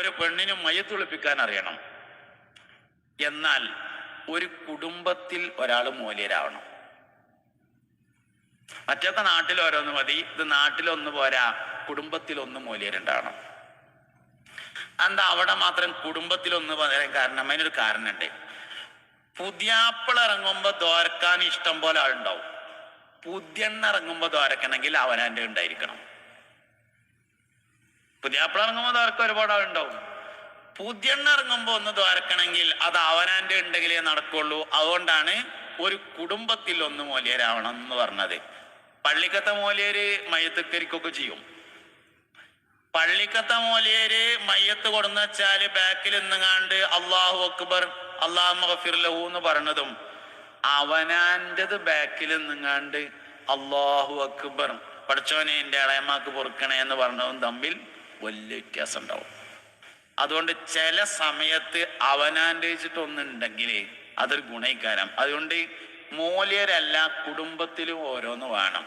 ഒരു പെണ്ണിന് മയ്യത്ത് കുളിപ്പിക്കാൻ അറിയണം. എന്നാൽ ഒരു കുടുംബത്തിൽ ഒരാൾ മൂല്യരാവണം. മറ്റൊക്കെ നാട്ടിൽ ഓരോന്ന് മതി, ഇത് നാട്ടിലൊന്ന് പോരാ, കുടുംബത്തിലൊന്ന് മൂല്യരുണ്ടാവണം. എന്താ അവിടെ മാത്രം കുടുംബത്തിലൊന്ന് പറയാൻ കാരണം? അതിനൊരു കാരണമുണ്ട്. പുതിയാപ്പിള ഇറങ്ങുമ്പോ ദോരക്കാൻ ഇഷ്ടം പോലെ ആളുണ്ടാവും. പുതിയെണ്ണ ഇറങ്ങുമ്പോ ദോരക്കണമെങ്കിൽ അവനാൻ്റെ ഉണ്ടായിരിക്കണം. പുതിയാപ്പിള ഇറങ്ങുമ്പോ ദോരക്ക ഒരുപാട് ആളുണ്ടാവും. പുതിയെണ്ണ ഇറങ്ങുമ്പോ ഒന്ന് ദോരക്കണമെങ്കിൽ അത് അവനാൻ്റെ ഉണ്ടെങ്കിലേ നടക്കുള്ളൂ. അതുകൊണ്ടാണ് ഒരു കുടുംബത്തിൽ ഒന്ന് മൂല്യരാവണം എന്ന് പറഞ്ഞത്. പള്ളിക്കത്തെ മൂല്യര് മയ്യത്തുക്കരിക്കൊക്കെ ചെയ്യും. പള്ളിക്കത്തെ മൂല്യര് മയ്യത്ത് കൊടുന്ന് വെച്ചാല് ബാക്കിൽ നിന്നുകാണ്ട് അള്ളാഹു അക്ബർ അള്ളാഹു മഗ്ഫിർ ലഹു എന്ന് പറഞ്ഞതും അവനാൻ്റെത് ബാക്കിൽ നിന്നുകാണ്ട് അള്ളാഹു അക്ബർ പഠിച്ചവനെ എൻ്റെ ഇളയമാക്ക് പൊറുക്കണേ എന്ന് പറഞ്ഞതും തമ്മിൽ വലിയ വ്യത്യാസം ഉണ്ടാവും. അതുകൊണ്ട് ചില സമയത്ത് അവനാൻ്റെ വെച്ചിട്ടൊന്നുണ്ടെങ്കിൽ അതൊരു ഗുണയിക്കാരം. അതുകൊണ്ട് മൂല്യരല്ല, കുടുംബത്തിലും ഓരോന്ന് വേണം.